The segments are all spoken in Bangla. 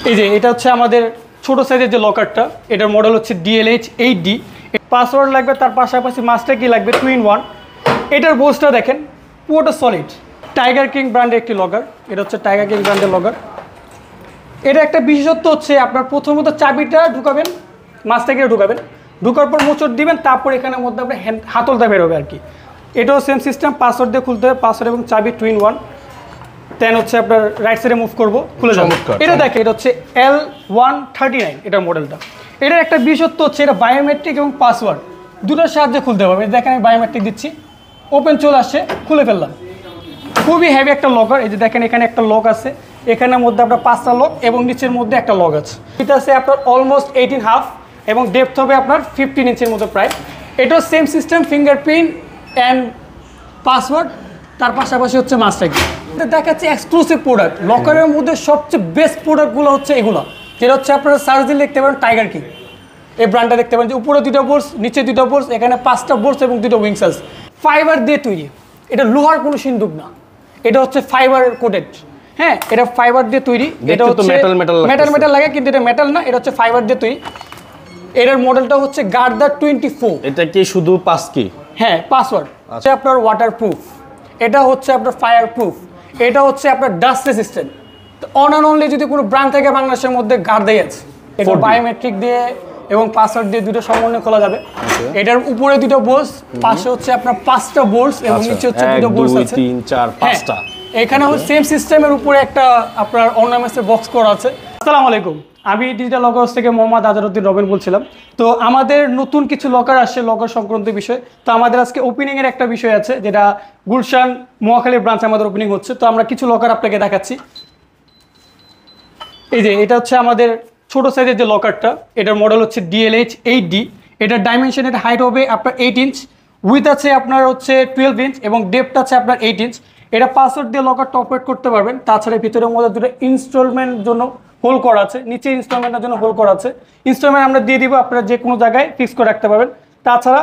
এই যে এটা হচ্ছে আমাদের ছোট সাইজের যে লকারটা, এটার মডেল হচ্ছে DLH 8D। পাসওয়ার্ড লাগবে, তার পাশাপাশি মাস্টার কি লাগবে 2-in-1। এটার বোসটা দেখেন পুরোটা সলিড। টাইগার কিং ব্র্যান্ডের একটি লকার, এটা হচ্ছে টাইগার কিং ব্র্যান্ডের লকার। এটা একটা বিশেষত্ব হচ্ছে আপনার প্রথমত চাবিটা ঢুকাবেন, মাস্টারকে ঢুকাবেন, ঢুকার পর মোচড় দিবেন, তারপর এখানের মধ্যে আপনার হাতলটা বেরোবে আর কি। এটাও সেম সিস্টেম, পাসওয়ার্ড দিয়ে খুলতে হবে, পাসওয়ার্ড এবং চাবি 2-in-1। দেন হচ্ছে আপনার রাইট সাইডে মুভ করবো, খুলে যাবে। এটা দেখে এটা হচ্ছে L139 এটার মডেলটা। এটার একটা বিশেষত্ব হচ্ছে এটা বায়োমেট্রিক এবং পাসওয়ার্ড দুটোর সাহায্যে খুলতে হবে। দেখেন আমি বায়োমেট্রিক দিচ্ছি, ওপেন চলে আসছে, খুলে ফেললাম। খুবই হেভি একটা লকার। এই যে দেখেন এখানে একটা লক আছে, এখানের মধ্যে আপনার 5টা লক এবং নিচের মধ্যে একটা লক আছে। এটা আছে আপনার অলমোস্ট 18.5 এবং ডেপথ হবে আপনার 15 ইঞ্চের মতো প্রায়। এটাও same system, fingerprint and password, তার পাশাপাশি হচ্ছে মাস্টার কি। এটা দেখাচ্ছে এক্সক্লুসিভ প্রোডাক্ট। লকারের মধ্যে সবচেয়ে বেস্ট প্রোডাক্টগুলো হচ্ছে এগুলো, যেটা হচ্ছে আপনারা সার্চ দিলে দেখতে পারেন টাইগার কিং এই ব্র্যান্ডটা দেখতে পারেন, যে উপরে 2টা বোর্স, নিচে 2টা বোর্স, এখানে 5টা বোর্স এবং 2টা উইংস আছে। ফাইবার দিয়ে তৈরি, এটা লোহার কোনো সিন্দুক না, এটা হচ্ছে ফাইবার কোটেড। হ্যাঁ, এটা ফাইবার দিয়ে তৈরি। এটা হচ্ছে মেটাল লাগে, কিন্তু এটা মেটাল না, এটা হচ্ছে ফাইবার দিয়ে তৈরি। এটার মডেলটা হচ্ছে গার্দার 24। এটা কি শুধু পাস কি? হ্যাঁ, পাসওয়ার্ড আছে আপনার ওয়াটার প্রুফ, এটা হচ্ছে আপনার ফায়ার প্রুফ, এটা হচ্ছে আপনার dust resistant. On and only যদি কোনো ব্র্যান্ড থেকে বাংলাদেশের মধ্যে গার্দাই আছে। এটা বায়োমেট্রিক দিয়ে এবং পাসওয়ার্ড দিয়ে দুটো সমন্বয়ে খোলা যাবে। এটার উপরে 2টা বোর্স, পাশে হচ্ছে আপনার 5টা বোর্স এবং নিচে হচ্ছে 2টা বোর্স আছে। 1 2 3 4 5টা। এখানে হচ্ছে সেম সিস্টেমের উপরে একটা আপনার অর্নামেন্টসের বক্স করা আছে। আসসালামু আলাইকুম, আমি ডিজিটাল লকার হাউস থেকে মোহাম্মদ আজহারউদ্দিন রবিন বলছিলাম। তো আমাদের নতুন কিছু লকার আসছে, লকার সংক্রান্ত বিষয়। তো আমাদের আজকে ওপেনিংয়ের একটা বিষয় আছে, যেটা গুলশান মহাখালী ব্রাঞ্চ আমাদের ওপেনিং হচ্ছে। তো আমরা কিছু লকার আপনাকে দেখাচ্ছি। এই যে এটা হচ্ছে আমাদের ছোট সাইজের যে লকারটা, এটার মডেল হচ্ছে DLH 8D। এটার ডাইমেনশনের হাইট হবে আপনার 8 ইঞ্চ, উইথ আছে আপনার হচ্ছে 12 ইঞ্চ এবং ডেপথ আছে আপনার 8 ইঞ্চ। এটা পাসওয়ার্ড দিয়ে লকারটা অপারেট করতে পারবেন। তাছাড়া ভিতরের মধ্যে 2টা ইনস্টলমেন্ট জন্য হোল করা আছে, নিচে ইনস্টলমেন্টের জন্য হোল করা আছে। ইনস্টলমেন্ট আমরা দিয়ে দিব, আপনারা যে কোনো জায়গায় ফিক্স করে রাখতে পারবেন। তাছাড়া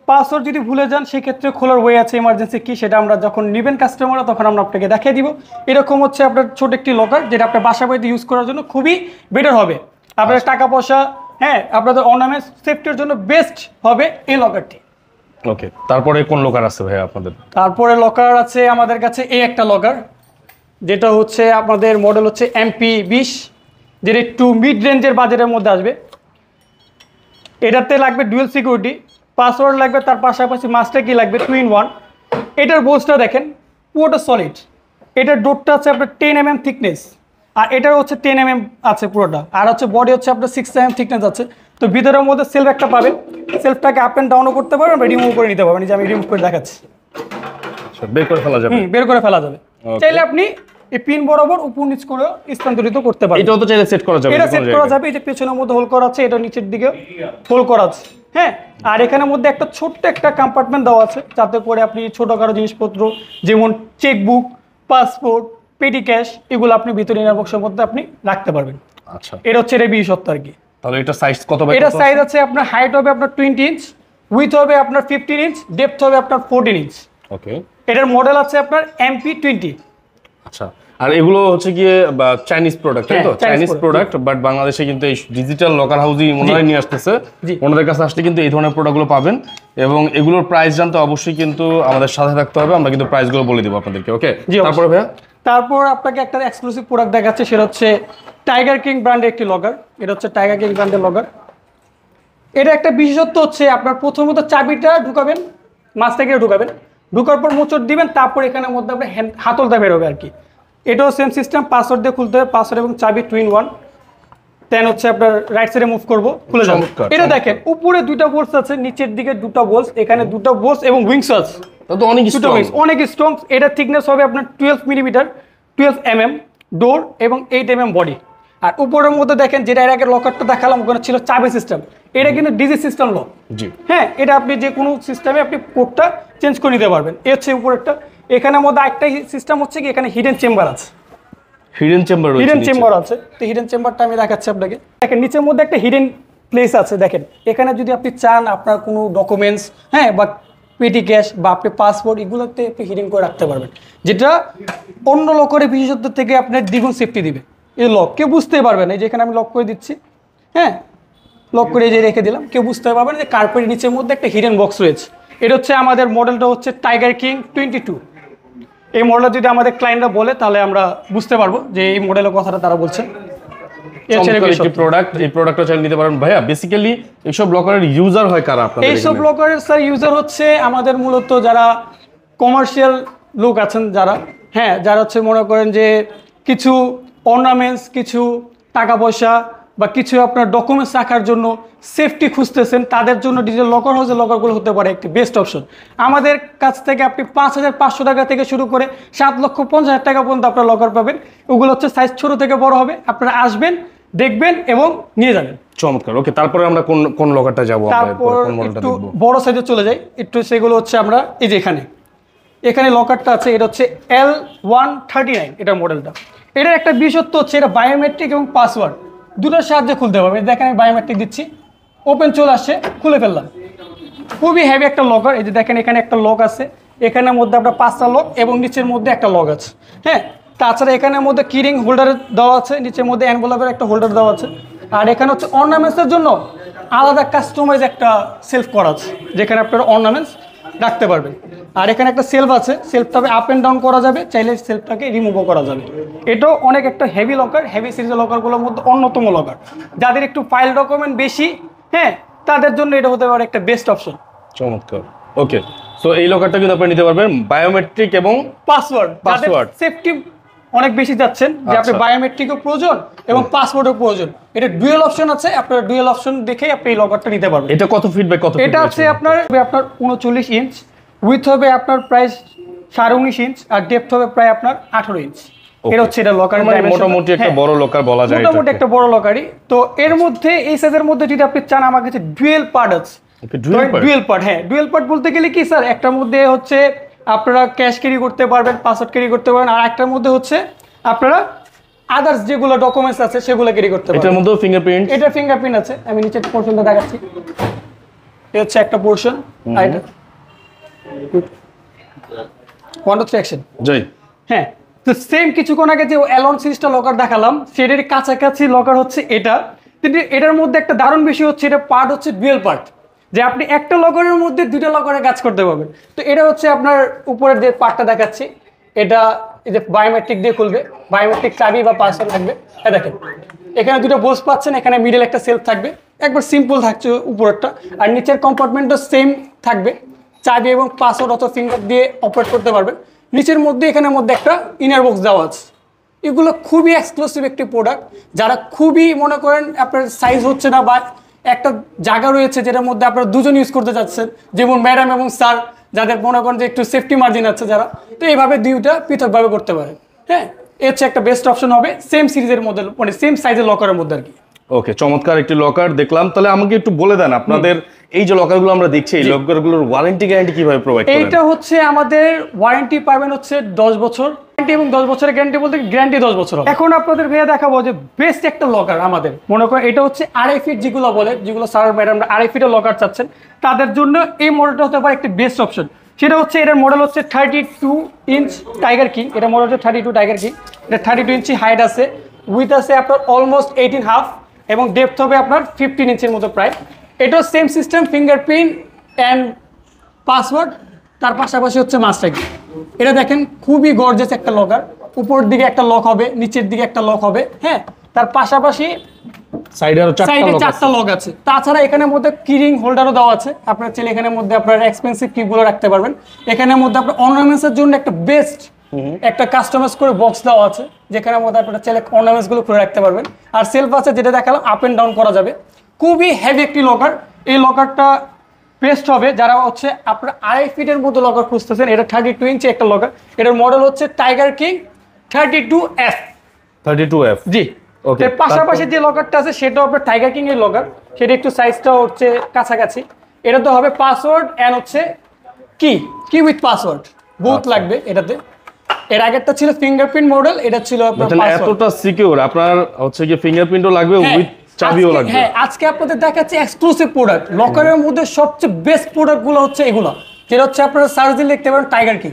পাসওয়ার্ড যদি ভুলে যান সেক্ষেত্রে খোলার ওয়ে আছে, ইমার্জেন্সি কি, সেটা আমরা যখন নেবেন কাস্টমাররা তখন আমরা আপনাকে দেখিয়ে দিব। এরকম হচ্ছে আপনার ছোট একটি লকার, যেটা আপনার বাসা বাড়িতে ইউজ করার জন্য খুবই বেটার হবে। আপনার টাকা পয়সা, হ্যাঁ, আপনাদের অর্নামেন্টস সেফটির জন্য বেস্ট হবে এই লকারটি। ওকে, তারপরে কোন লকার আছে ভাই আপনাদের? তারপরে লকার আছে আমাদের কাছে এই একটা লকার, যেটা হচ্ছে আপনাদের মডেল হচ্ছে MP20, যেটা একটু মিড রেঞ্জের বাজেটের মধ্যে আসবে। এটাতে লাগবে ডুয়েল সিকিউরিটি, পাসওয়ার্ড লাগবে, তার পাশাপাশি মাস্টার কি লাগবে 2-in-1। এটার বোসটা দেখেন পুরোটা সলিড। এটার ডোরটা আছে আপনার 10 mm থিকনেস, আর এটার হচ্ছে 10 mm আছে পুরোটা, আর হচ্ছে বডি হচ্ছে আপনার 6 mm থিকনেস আছে। তো ভিতরের মধ্যে সেলফ একটা পাবেন, সেলফটাকে আপ অ্যান্ড ডাউনও করতে পারবেন, রিমুভ করে নিতে পারবেন। যে আমি রিমুভ করে দেখাচ্ছি, বের করে ফেলা যাবে। বের করে ফেলা যাবে। চাইলে আপনি এই পিন বরাবর উপর নিচ করে স্থানান্তরিত করতে পারবেন। এটাও তো চাইলে সেট করা যাবে। এটা সেট করা যাবে। এই যে পেছনের মধ্যে হোল করা আছে, এটা নিচের দিকে হোল করা আছে। হ্যাঁ, আর এখানের মধ্যে একটা ছোট্ট একটা কম্পার্টমেন্ট দেওয়া আছে, যাতে করে আপনি ছোটখাটো জিনিসপত্র যেমন চেকবুক, পাসপোর্ট, পেটি ক্যাশ, এগুলো আপনি ভিতরে ইনার বক্সের মধ্যে আপনি রাখতে পারবেন। আচ্ছা, এটা হচ্ছে এর বিশেষত্ব আর কি। তাহলে এটা সাইজ কত বাই কত? এটা সাইজ আছে আপনার হাইট হবে আপনার 20 ইঞ্চ, উইথ হবে আপনার 15 ইঞ্চ, ডেপথ হবে আপনার 14 ইঞ্চ। ওকে, এটার মডেল আছে আপনার MP20। আচ্ছা, আর এগুলো হচ্ছে গিয়ে চাইনিজ প্রোডাক্ট, তাই তো? চাইনিজ প্রোডাক্ট, বাট বাংলাদেশে কিন্তু এই ডিজিটাল লকার হাউসই ওনারাই নিয়ে আসতেছে। ওনাদের কাছে আসলে কিন্তু এই ধরনের প্রোডাক্টগুলো পাবেন, এবং এগুলোর প্রাইস জানতে অবশ্যই কিন্তু আমাদের সাথে থাকতে হবে। আমরা কিন্তু প্রাইসগুলো বলে দিব আপনাদেরকে। ওকে, তারপরে ভাইয়া, তারপর আপনাকে একটা এক্সক্লুসিভ প্রোডাক্ট দেখাচ্ছে, সেটা হচ্ছে টাইগার কিং ব্র্যান্ডের একটি লকার। এটা হচ্ছে টাইগার কিং ব্র্যান্ডের লকার। এটা একটা বিশেষত্ব হচ্ছে আপনার প্রথমত চাবিটা ঢুকাবেন, মাছ থেকে ঢুকাবেন, ঢুকার পর মোচড় দিবেন, তারপর এখানের মধ্যে আপনার হাতলটা বেরোবে আর কি। এটাও সেম সিস্টেম, পাসওয়ার্ড দিয়ে খুলতে হবে, পাসওয়ার্ড এবং চাবি 2-in-1। দেন হচ্ছে আপনার রাইট সাইডে মুভ করবো, খুলে যাবে। এটা দেখেন উপরে 2টা বোর্স আছে, নিচের দিকে 2টা বোর্স, এখানে 2টা বোর্স এবং উইংস আছে। অনেক স্ট্রং। এটা থিকনেস হবে আপনার 12 মিলিমিটার, 12 mm ডোর এবং 8 mm বডি। আর উপরের মধ্যে দেখেন, যেটা এর আগে লকারটা দেখালাম ওখানে ছিল চাবি সিস্টেম, এটা কিন্তু ডিজি সিস্টেম লক। হ্যাঁ, এটা আপনি যে কোনো সিস্টেমে আপনি কোডটা চেঞ্জ করে নিতে পারবেন। এ হচ্ছে উপরেরটা। এখানের মধ্যে একটা সিস্টেম হচ্ছে কি, এখানে হিডেন চেম্বার আছে। হিডেন চেম্বার আছে। তো হিডেন চেম্বারটা আমি দেখাচ্ছি আপনাকে। দেখেন নিচের মধ্যে একটা হিডেন প্লেস আছে। দেখেন এখানে যদি আপনি চান আপনার কোনো ডকুমেন্টস, হ্যাঁ, বা পেটি ক্যাশ বা আপনি পাসপোর্ট, এগুলোতে আপনি হিডেন করে রাখতে পারবেন, যেটা অন্য লকারের বিশেষত্ব থেকে আপনার দ্বিগুণ সেফটি দিবে। এই লক কেউ বুঝতেই পারবে না, যেখানে আমি লক করে দিচ্ছি, হ্যাঁ লক করে যে রেখে দিলাম, কেউ বুঝতে পারবে না যে কার্পেটের নিচের মধ্যে একটা হিডেন বক্স রয়েছে। এটা হচ্ছে আমাদের মডেলটা হচ্ছে টাইগার কিং 22। এই মডেলটা যদি আমাদের ক্লায়েন্টরা বলে তাহলে আমরা বুঝতে পারবো যে এই মডেলের কথাটা তারা বলছে। প্রোডাক্ট, এই প্রোডাক্টটা চাইলে নিতে পারেন। ভাইয়া বেসিক্যালি এইসব লকারের ইউজার হয় কারা আপনাদের? এইসব লকারের স্যার ইউজার হচ্ছে আমাদের মূলত যারা কমার্শিয়াল লোক আছেন, যারা হ্যাঁ যারা হচ্ছে মনে করেন যে কিছু অর্নামেন্টস, কিছু টাকা পয়সা বা কিছু আপনার ডকুমেন্টস রাখার জন্য সেফটি খুঁজতেছেন, তাদের জন্য ডিজিটাল লকার হাউসের লকারগুলো হতে পারে একটি বেস্ট অপশন। আমাদের কাছ থেকে আপনি 5,500 টাকা থেকে শুরু করে 7,50,000 টাকা পর্যন্ত আপনার লকার পাবেন। ওগুলো হচ্ছে সাইজ ছোট থেকে বড় হবে, আপনারা আসবেন, দেখবেন এবং নিয়ে যাবেন। চমৎকার। ওকে, তারপরে আমরা কোন লকারটা যাব? তারপর একটু বড় সাইজে চলে যাই, একটু সেগুলো হচ্ছে আমরা এই যে এখানে লকারটা আছে, এটা হচ্ছে L139 এটার মডেলটা। এটার একটা বিশেষত্ব হচ্ছে এটা বায়োমেট্রিক এবং পাসওয়ার্ড দুটোর সাহায্যে খুলতে পারবে। দেখেন আমি বায়োমেট্রিক দিচ্ছি, ওপেন চলে আসছে, খুলে ফেললাম। খুবই হেভি একটা লকার। এই যে দেখেন এখানে একটা লক আছে, এখানের মধ্যে আপনার 5টা লক এবং নিচের মধ্যে একটা লক আছে। হ্যাঁ, তাছাড়া এখানের মধ্যে কিরিং হোল্ডার দেওয়া আছে, নিচের মধ্যে এনভেলপের একটা হোল্ডার দেওয়া আছে। আর এখানে হচ্ছে অর্নামেন্টসের জন্য আলাদা কাস্টমাইজ একটা সেলফ করা আছে, যেখানে আপনারা অর্নামেন্টস রাখতে পারবেন। আর এখানে একটা সেলফ আছে, সেলফটাকে আপ অ্যান্ড ডাউন করা যাবে, চাইলে সেলফটাকে রিমুভও করা যাবে। এটাও অনেক একটা হেভি লকার, হেভি সিরিজের লকারগুলোর মধ্যে অন্যতম লকার। যাদের একটু ফাইল ডকুমেন্ট বেশি, হ্যাঁ তাদের জন্য এটা হতে পারে একটা বেস্ট অপশন। চমৎকার। ওকে, সো এই লকারটা কিন্তু আপনি নিতে পারবেন বায়োমেট্রিক এবং পাসওয়ার্ড সেফটি অনেক বেশি যাচ্ছেন যে আপনি বায়োমেট্রিকও প্রয়োজন এবং পাসওয়ার্ডও প্রয়োজন। এটা ডুয়েল অপশন আছে, আপনার ডুয়েল অপশন দেখেই আপনি এই লকারটা নিতে পারবেন। এটা কত ফিট বাই কত ফিট? এটা আছে আপনার 39 ইঞ্চ, উইথ হবে আপনার প্রায় 19.5 ইঞ্চ, আর ডেপথ হবে প্রায় আপনার 18 ইঞ্চ। এটা হচ্ছে এটা লকার, মোটামুটি একটা বড় লকার বলা যায়। মোটামুটি একটা বড় লকারই। তো এর মধ্যে এই সাইজের মধ্যে যদি আপনি চান, আমার কাছে ডুয়েল পার্ট আছে। ডুয়েল পার্ট, হ্যাঁ ডুয়েল পার্ট বলতে গেলে কি স্যার, একটার মধ্যে হচ্ছে আপনারা ক্যাশ ক্যারি করতে পারবেন, পাসওয়ার্ড ক্যারি করতে পারবেন, আর একটার মধ্যে হচ্ছে আপনারা আদার্স যেগুলো ডকুমেন্টস আছে সেগুলো ক্যারি করতে পারবেন। এটার মধ্যে ফিঙ্গারপ্রিন্ট, এটা ফিঙ্গারপ্রিন্ট আছে। আমি নিচের পোরশনটা দেখাচ্ছি, এটা হচ্ছে একটা পোরশন। আর এটা 1 2 3 অ্যাকশন জয়। হ্যাঁ, তো সেম কিছুক্ষণ আগে যে অ্যালন সিরিজটা লকার দেখালাম, সেটার কাছাকাছি লকার হচ্ছে এটা। কিন্তু এটার মধ্যে একটা দারুণ বিষয় হচ্ছে, এটা পার্ট হচ্ছে ডুয়েল পার্ট, যে আপনি একটা লকারের মধ্যে দুইটা লকারে কাজ করতে পারবেন। তো এটা হচ্ছে আপনার উপরের যে পার্টটা দেখাচ্ছি, এটা এই যে বায়োমেট্রিক দিয়ে খুলবে, বায়োমেট্রিক চাবি বা পাসওয়ার্ড থাকবে। দেখেন এখানে দুটো বোস পাচ্ছেন, এখানে মিডল একটা সেলফ থাকবে, একবার সিম্পল থাকছে উপরেরটা, আর নিচের কম্পার্টমেন্টও সেম থাকবে। চাবি এবং পাসওয়ার্ড অথবা ফিঙ্গার দিয়ে অপারেট করতে পারবেন। নিচের মধ্যে এখানের মধ্যে একটা ইনার বক্স দেওয়া আছে। এগুলো খুবই এক্সক্লুসিভ একটি প্রোডাক্ট, যারা খুবই মনে করেন আপনার সাইজ হচ্ছে না বা একটা জায়গা রয়েছে যেটার মধ্যে আপনারা দুজন ইউজ করতে চাচ্ছেন, যেমন ম্যাডাম এবং স্যার, যাদের মনে করেন যে একটু সেফটি মার্জিন আছে যারা, তো এইভাবে দুইটা পৃথকভাবে করতে পারে। হ্যাঁ, এর হচ্ছে একটা বেস্ট অপশন হবে সেম সিরিজের মধ্যে, মানে সেম সাইজের লকারের মধ্যে আর কি। ওকে, চমৎকার একটি লকার দেখলাম। তাহলে আমাকে একটু বলে দেন, আপনাদের এই যে লকারগুলো আমরা দেখছি, এই লকারগুলোর ওয়ারেন্টি গ্যারান্টি কিভাবে প্রোভাইড করেন? এইটা হচ্ছে আমাদের ওয়ারেন্টি পাবেন হচ্ছে 10 বছর এবং 10 বছরের গ্যারান্টি বলতে গ্যারান্টি 10 বছর। এখন আপনাদের ভাইয়া দেখাবো যে বেস্ট একটা লকার আমাদের, মনে করেন এটা হচ্ছে 2.5 ফিট, যেগুলো বলে, যেগুলো স্যার ম্যাডামরা 2.5 ফিটের লকার চাচ্ছেন, তাদের জন্য এই মডেলটা হতে পারে একটি বেস্ট অপশন। সেটা হচ্ছে এটার মডেল হচ্ছে 32 ইঞ্চ টাইগার কিং। এটা মডেল হচ্ছে 32 টাইগার কিং। এটা 32 ইঞ্চি হাইট আছে, উইথ আছে আপনার অলমোস্ট 18.5 এবং ডেপথ হবে আপনার 15 ইঞ্চের মতো প্রায়। এটাও same system, fingerprint and password, তার পাশাপাশি হচ্ছে মাস্টার কি। এটা দেখেন খুবই গর্জিয়াস একটা লকার, উপরের দিকে একটা লক হবে, নিচের দিকে একটা লক হবে। হ্যাঁ, তার পাশাপাশি সাইডে 4টা লক আছে। তাছাড়া এখানের মধ্যে কিরিং হোল্ডারও দেওয়া আছে, আপনার চাইলে এখানের মধ্যে আপনার এক্সপেন্সিভ কিগুলো রাখতে পারবেন। এখানের মধ্যে আপনার অর্নামেন্টসের জন্য একটা বেস্ট একটা কাস্টমাইজ করে বক্স দেওয়া আছে, যেখানের মধ্যে আপনারা চাইলে অর্নামেন্টসগুলো খুলে রাখতে পারবেন। আর সেলফ আছে, যেটা দেখালাম আপ অ্যান্ড ডাউন করা যাবে। খুবই হেভি একটি লকার। এই লকারটা বেস্ট হবে যারা হচ্ছে আপনার 2.5 ফিটের মতো লকার খুঁজতেছেন। এটা 32 ইঞ্চি একটা লকার। এটার মডেল হচ্ছে টাইগার কিং 32F। জি, এর পাশাপাশি যে লকারটা আছে সেটাও আপনার টাইগার কিং এর লকার, সেটা একটু সাইজটা হচ্ছে কাছাকাছি। এটা তো হবে পাসওয়ার্ড এন্ড হচ্ছে কি উইথ পাসওয়ার্ড বোথ লাগবে এটাতে। এর আগেরটা ছিল ফিঙ্গারপ্রিন্ট মডেল, এটা ছিল আপনার পাসওয়ার্ড। এতটা সিকিউর, আপনার হচ্ছে কি ফিঙ্গারপ্রিন্টও লাগবে উইথ চাবিও লাগবে। হ্যাঁ, আজকে আপনাদের দেখাচ্ছি এক্সক্লুসিভ প্রোডাক্ট। লকারের মধ্যে সবচেয়ে বেস্ট প্রোডাক্টগুলো হচ্ছে এগুলো, যেটা হচ্ছে আপনারা সার্চ দিয়ে লিখতে পারেন টাইগার কিং।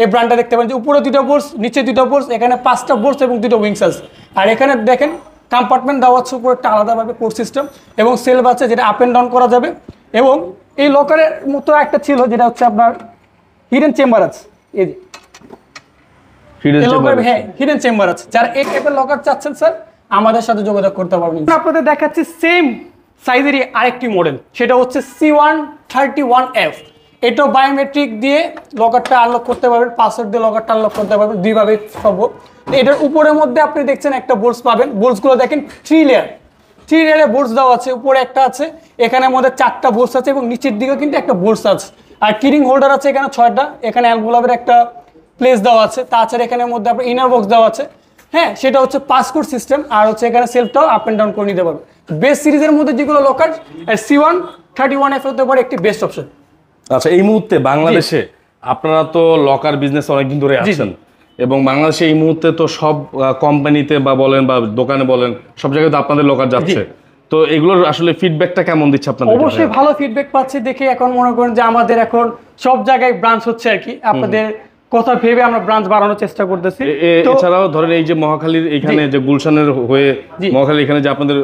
এই ব্র্যান্ডটা দেখতে পারেন যে উপরে 2টা বোল্টস, নিচে 2টা বোল্টস, এখানে 5টা বোল্টস এবং 2টা উইংস আছে। আর এখানে দেখেন কম্পার্টমেন্ট দেওয়া আছে উপরে একটা আলাদাভাবে কোর সিস্টেম এবং সেলফ আছে যেটা আপ অ্যান্ড ডাউন করা যাবে। এবং এই লকারের মতো একটা ছিল যেটা হচ্ছে আপনার হিডেন চেম্বার আছে, এই যে হ্যাঁ হিডেন চেম্বার আছে। যারা এই টাইপের লকার চাচ্ছেন স্যার আমাদের সাথে যোগাযোগ করতে পারবেন। আপনাদের দেখাচ্ছি সেম সাইজেরই আরেকটি মডেল, সেটা হচ্ছে C131F। এটাও বায়োমেট্রিক দিয়ে লকারটা আনলক করতে পারবেন, পাসওয়ার্ড দিয়ে লকারটা আনলক করতে পারবেন, দুইভাবে সম্ভব। এটার উপরের মধ্যে আপনি দেখছেন একটা বোল্টস পাবেন, বোল্টসগুলো দেখেন 3 লেয়ারে বোল্টস দেওয়া আছে, উপরে একটা আছে, এখানের মধ্যে 4টা বোল্টস আছে এবং নিচের দিকে কিন্তু একটা বোল্টস আছে। আর কিরিং হোল্ডার আছে এখানে 6টা, এখানে অ্যালগোলাবের একটা প্লেস দেওয়া আছে, তাছাড়া এখানের মধ্যে আপনার ইনার বক্স দেওয়া আছে। হ্যাঁ, সেটা হচ্ছে পাসকোড সিস্টেম, আর হচ্ছে এখানে সেলফটাও আপ অ্যান্ড ডাউন করে নিতে পারবে। বেস্ট সিরিজের মধ্যে যেগুলো লকার C131F হতে পারে একটি বেস্ট অপশন। আচ্ছা, এই মুহূর্তে বাংলাদেশে আপনারা তো লকার বিজনেস অনেকদিন ধরে আছেন এবং বাংলাদেশে এই মুহূর্তে তো সব কোম্পানিতে বা বলেন বা দোকানে বলেন সব জায়গায় তো আপনাদের লকার যাচ্ছে, তো এগুলোর আসলে ফিডব্যাকটা কেমন দিচ্ছে আপনাদের? অবশ্যই ভালো ফিডব্যাক পাচ্ছি দেখে এখন মনে করেন যে আমাদের এখন সব জায়গায় ব্রাঞ্চ হচ্ছে আর কি। আপনাদের কথা ভেবে আমরা ব্রাঞ্চ বাড়ানোর চেষ্টা করতেছি। এছাড়াও ধরেন এই যে মহাখালীর এখানে যে গুলশানের হয়ে মহাখালীর এখানে যে আপনাদের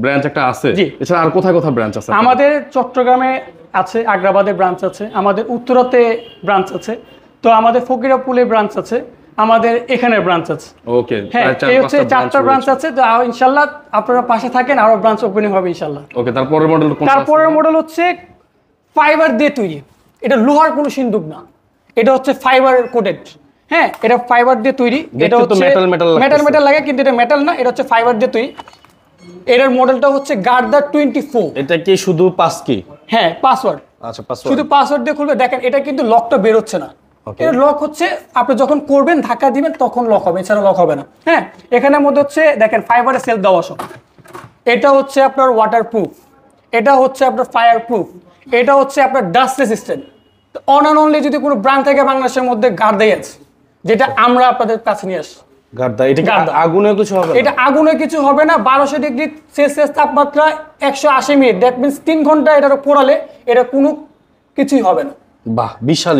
ব্রাঞ্চ একটা আছে, এছাড়া আর কোথায় কোথায় ব্রাঞ্চ আছে? আমাদের চট্টগ্রামে আছে, আগ্রাবাদে ব্রাঞ্চ আছে, আমাদের উত্তরাতে ব্রাঞ্চ আছে, তো আমাদের ফকিরাপুলে ব্রাঞ্চ আছে, আমাদের এখানে ব্রাঞ্চ আছে। ওকে, হ্যাঁ এই হচ্ছে 4টা ব্রাঞ্চ আছে। তো ইনশাআল্লাহ আপনারা পাশে থাকেন, আরো ব্রাঞ্চ ওপেনিং হবে ইনশাআল্লাহ। ওকে, তারপরের মডেল কোনটা? তারপরের মডেল হচ্ছে ফাইবার দিয়ে তৈরি, এটা লোহার কোনো সিন্দুক না, এটা হচ্ছে ফাইবার কোটেড। হ্যাঁ, এটা ফাইবার দিয়ে তৈরি, এটা হচ্ছে মেটাল লাগে কিন্তু এটা মেটাল না, এটা হচ্ছে ফাইবার দিয়ে তৈরি। এটার মডেলটা হচ্ছে গার্দার 24। এটা কি শুধু পাস কি? হ্যাঁ, পাসওয়ার্ড। আচ্ছা, পাসওয়ার্ড শুধু পাসওয়ার্ড দিয়ে খুলবে। দেখেন এটা কিন্তু লকটা বের হচ্ছে না, এর লক হচ্ছে আপনি যখন করবেন ধাক্কা দিবেন তখন লক হবে, এছাড়া লক হবে না। হ্যাঁ, এখানের মধ্যে হচ্ছে দেখেন ফাইবারের সেলফ দেওয়া সব। এটা হচ্ছে আপনার ওয়াটার প্রুফ, এটা হচ্ছে আপনার ফায়ার প্রুফ, এটা হচ্ছে আপনার dust resistant. On and only যদি কোনো ব্র্যান্ড থেকে বাংলাদেশের মধ্যে গার্দাই আছে, যেটা আমরা আপনাদের কাছে নিয়ে আসি। গার্দা, এটা আগুনে কিছু হবে না? এটা আগুনে কিছু হবে না। 1200 ডিগ্রি সেলসিয়াস তাপমাত্রা 180 মিনিট, দ্যাট মিন্স 3 ঘন্টা এটার পোড়ালে এটা কোনো কিছুই হবে না। বাহ, বিশাল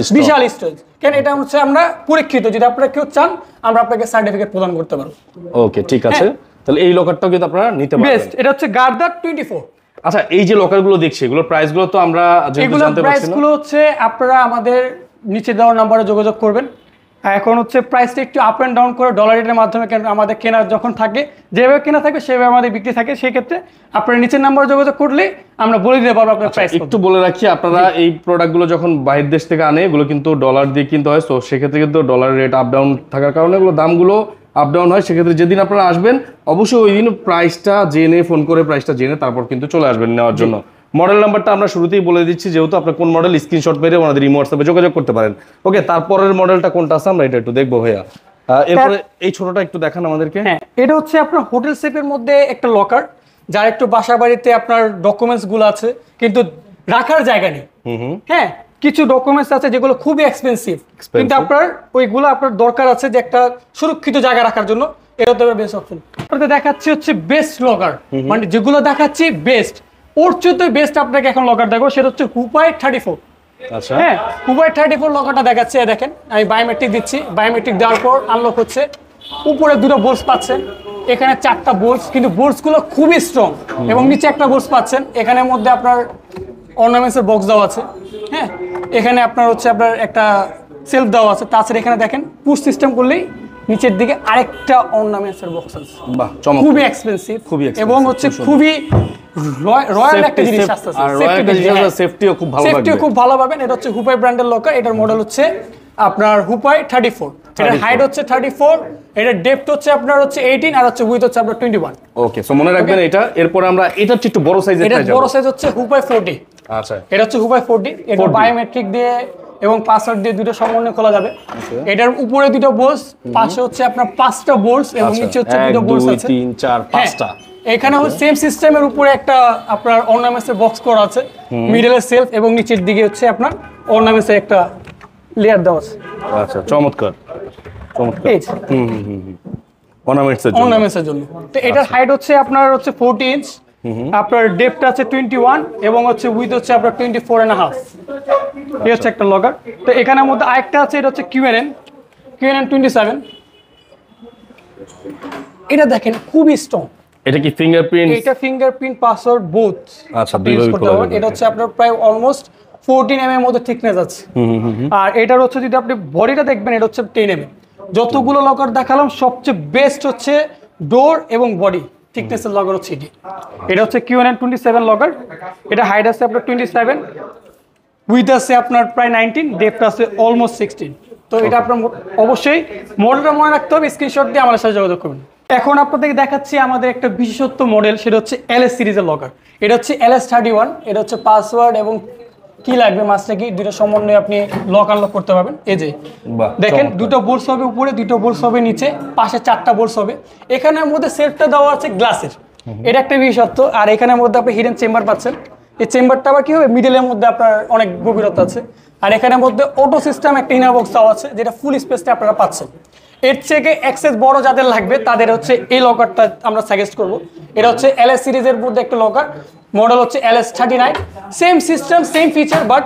স্টোরেজ। কেন এটা হচ্ছে আমরা পরীক্ষিত, যদি আপনারা কেউ চান আমরা আপনাকে সার্টিফিকেট প্রদান করতে পারবো। ওকে, ঠিক আছে, তাহলে এই লকারটাও কিন্তু আপনারা নিতে পারবেন। বেস্ট, এটা হচ্ছে গার্দার 24। আচ্ছা, এই যে লকারগুলো দেখছি এগুলোর প্রাইসগুলো তো আমরা যেহেতু জানতে পারছি না, প্রাইসগুলো হচ্ছে আপনারা আমাদের নিচে দেওয়া নম্বরে যোগাযোগ করবেন। এখন হচ্ছে প্রাইসটা একটু আপ অ্যান্ড ডাউন করে ডলার রেটের মাধ্যমে আমাদের কেনা যখন থাকে, যেভাবে কেনা থাকে সেভাবে আমাদের বিক্রি থাকে। সেই ক্ষেত্রে আপনারা নিচের নাম্বারে যোগাযোগ করলে আমরা বলে দিতে পারবো আপনার প্রাইস। একটু বলে রাখি, আপনারা এই প্রোডাক্টগুলো যখন বাইরের দেশ থেকে আনে এগুলো কিন্তু ডলার দিয়ে কিনতে হয়, তো সেক্ষেত্রে কিন্তু ডলার রেট আপ ডাউন থাকার কারণে এগুলো দামগুলো আপ ডাউন হয়। সেক্ষেত্রে যেদিন আপনারা আসবেন অবশ্যই ওই দিন প্রাইসটা জেনে, ফোন করে প্রাইসটা জেনে তারপর কিন্তু চলে আসবেন নেওয়ার জন্য। মডেল নাম্বারটা আমরা শুরুতেই বলে দিচ্ছি, যেহেতু আপনার কোন মডেল স্ক্রিনশট মেরে আমাদের ইমো হোয়াটসঅ্যাপে যোগাযোগ করতে পারেন। ওকে, তারপরের মডেলটা কোনটা আছে আমরা এটা একটু দেখবো ভাইয়া। এরপরে এই ছোটটা একটু দেখান আমাদেরকে। হ্যাঁ, এটা হচ্ছে আপনার হোটেল সেফের মধ্যে একটা লকার, যার একটু বাসা বাড়িতে আপনার ডকুমেন্টস গুলো আছে কিন্তু রাখার জায়গা নেই। হ্যাঁ, কিছু ডকুমেন্টস আছে যেগুলো খুবই এক্সপেন্সিভ, কিন্তু আপনার ওইগুলো আপনার দরকার আছে যে একটা সুরক্ষিত জায়গা রাখার জন্য। এটা তো বেস্ট অপশন। আপনাদের দেখাচ্ছি হচ্ছে বেস্ট লকার, মানে যেগুলো দেখাচ্ছি বেস্ট, ওর চেয়ে বেস্ট আপনাকে এখন লকার দেখো, সেটা হচ্ছে হুপাই 34। আচ্ছা, হ্যাঁ, হুপাই 34 লকারটা দেখাচ্ছে। দেখেন আমি বায়োমেট্রিক দিচ্ছি, বায়োমেট্রিক দেওয়ার পর আনলক হচ্ছে। উপরে 2টো বোল্টস পাচ্ছেন, এখানে 4টা বোল্টস, কিন্তু বোল্টসগুলো খুবই স্ট্রং, এবং নিচে একটা বোল্টস পাচ্ছেন। এখানের মধ্যে আপনার অর্নামেন্টসের বক্স দেওয়া আছে। হ্যাঁ, এখানে আপনার হচ্ছে আপনার একটা সেলফ দেওয়া আছে। তাছাড়া এখানে দেখেন পুশ সিস্টেম করলেই নিচের দিকে আরেকটা অর্নামেন্টসের বক্স আছে। বাহ, চমৎকার, খুবই এক্সপেন্সিভ এবং হচ্ছে খুবই রয়্যাল একটা জিনিস আসছে। আর সেফটিও খুব ভালো, সেফটিও খুব ভালো পাবেন। এটা হচ্ছে হুপাই ব্র্যান্ডের লকার, এটার মডেল হচ্ছে আপনার হুপাই 34। এটার হাইট হচ্ছে 34, এটার ডেপথ হচ্ছে আপনার হচ্ছে 18, আর হচ্ছে উইথ হচ্ছে আপনার 21। ওকে, সো মনে রাখবেন এটা। এরপর আমরা এটা একটু বড় সাইজের, এটা বড় সাইজ হচ্ছে হুপাই 40। আচ্ছা, এটা হচ্ছে হুপাই 40, এটা বায়োমেট্রিক দিয়ে এবং পাসওয়ার্ড দিয়ে দুটো সমন্বয়ে খোলা যাবে। এটার উপরে 2টো বোল্টস, পাশে হচ্ছে আপনার 5টা বোল্টস এবং নিচে হচ্ছে 2টো বোল্টস আছে। 1 2 3 4 5টা। এখানে সেম সিস্টেমের উপরে একটা আপনার অর্নামেন্টসের বক্স করা আছে, মিডলে সেলফ এবং নিচের দিকে হচ্ছে আপনার অর্নামেন্টসের একটা লেয়ার দেওয়া আছে। আচ্ছা, চমৎকার চমৎকার। অর্নামেন্টসের জন্য। তো এটার হাইট হচ্ছে আপনার হচ্ছে 40 ইঞ্চ, আপনার ডেপথ আছে 21 এবং হচ্ছে উইথ হচ্ছে আপনার 24.5। এই হচ্ছে একটা লকার। তো এখানের মধ্যে আরেকটা আছে, এটা হচ্ছে QNN 27। এটা দেখেন খুবই স্ট্রং। এটা কি ফিঙ্গারপ্রিন্ট? এটা ফিঙ্গারপ্রিন্ট পাসওয়ার্ড বোথ। আচ্ছা, দুইভাবে খোলা যাবে। এটা হচ্ছে আপনার প্রায় অলমোস্ট 14 mm এর মধ্যে থিকনেস আছে। আর এটার হচ্ছে যদি আপনি বডিটা দেখবেন, এটা হচ্ছে 10 mm। যতগুলো লকার দেখালাম সবচেয়ে বেস্ট হচ্ছে ডোর এবং বডি থিকনেসের লকার হচ্ছে এটি। এটা হচ্ছে QNN 27 লকার। এটা হাইট আছে আপনার 27, উইথ আছে আপনার প্রায় 19, ডেপথ আছে অলমোস্ট 16। তো এটা আপনার অবশ্যই মডেলটা মনে রাখতে হবে, স্ক্রিনশট দিয়ে আমাদের সাথে যোগাযোগ করবেন। এখন আপনাদেরকে দেখাচ্ছি আমাদের একটা বিশেষত্ব মডেল, সেটা হচ্ছে LS সিরিজের লকার। এটা হচ্ছে LS31। এটা হচ্ছে পাসওয়ার্ড এবং কি লাগবে মাস্টার কি দুটো সমন্বয়ে আপনি লক আনলক করতে পারবেন। এই যে দেখেন দুটো বোল্টস হবে উপরে, দুটো বোল্টস হবে নিচে, পাশে 4টা বোল্টস হবে। এখানের মধ্যে সেলফটা দেওয়া আছে গ্লাসের, এটা একটা বিশেষত্ব। আর এখানের মধ্যে আপনি হিডেন চেম্বার পাচ্ছেন। এই চেম্বারটা আবার কি হবে, মিডলের মধ্যে আপনার অনেক গভীরতা আছে। আর এখানের মধ্যে অটো সিস্টেম একটা ইনার বক্স দেওয়া আছে, যেটা ফুল স্পেসটা আপনারা পাচ্ছেন। এর থেকে অ্যাক্সেস বড় যাদের লাগবে তাদের হচ্ছে এই লকারটা আমরা সাজেস্ট করব। এটা হচ্ছে LS সিরিজের মধ্যে একটা লকার, মডেল হচ্ছে LS39। Same system same feature, but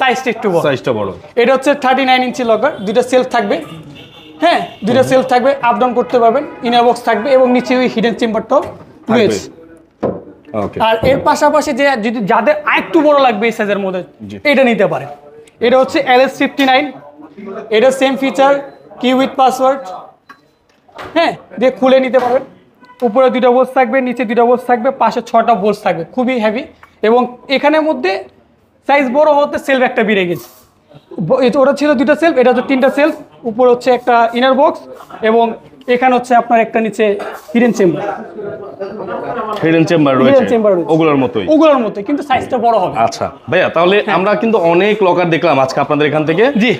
সাইজটা একটু বড়, সাইজটা বড়। এটা হচ্ছে 39 ইঞ্চি লকার। দুটো সেলফ থাকবে, হ্যাঁ দুটো সেলফ থাকবে, আপ ডাউন করতে পারবেন। ইনার বক্স থাকবে এবং নিচে ওই হিডেন চেম্বারটাও রয়েছে। আর এর পাশাপাশি যে যদি যাদের আরেকটু বড় লাগবে এই সাইজের মধ্যে, এটা নিতে পারেন। এটা হচ্ছে LS59। এটা সেম ফিচার, কি উইথ পাসওয়ার্ড, হ্যাঁ দিয়ে খুলে নিতে পারবেন। উপরে 2টা বোল্টস থাকবে, নিচে 2টা বোল্টস থাকবে, পাশে 6টা বোল্টস থাকবে, খুবই হেভি। এবং এখানের মধ্যে সাইজ বড় হতে সেলফ একটা বেড়ে গেছে। ওটা ছিল 2টা সেলফ, এটা হচ্ছে 3টা সেলফ। উপরে হচ্ছে একটা ইনার বক্স এবং এখানে হচ্ছে আপনার একটা নিচে হিডেন চেম্বার। হিডেন চেম্বার রয়েছে ওগুলোর মতোই কিন্তু সাইজটা বড় হবে। আচ্ছা ভাইয়া, তাহলে আমরা কিন্তু অনেক লকার দেখলাম আজকে আপনাদের এখান থেকে। জি,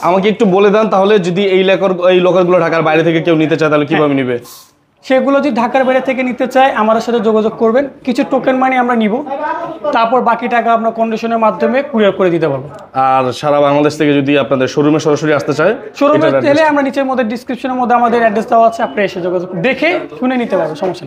আমাকে একটু বলে দেন তাহলে, যদি এই লকারগুলো ঢাকার বাইরে থেকে কেউ নিতে চায় তাহলে কিভাবে নিবে? সেগুলো যদি ঢাকার বাইরে থেকে নিতে চায় আমাদের সাথে যোগাযোগ করবেন, কিছু টোকেন মানি আমরা নিব, তারপর বাকি টাকা আমরা কন্ডিশনের মাধ্যমে কুরিয়ার করে দিতে পারবো। আর সারা বাংলাদেশ থেকে যদি আপনাদের শোরুমে সরাসরি আসতে চায়, শোরুমে এলে আমরা নিচের মধ্যে ডিসক্রিপশনের মধ্যে আমাদের অ্যাড্রেস দেওয়া আছে, আপনি এসে যোগাযোগ দেখে শুনে নিতে পারবেন, সমস্যা নেই।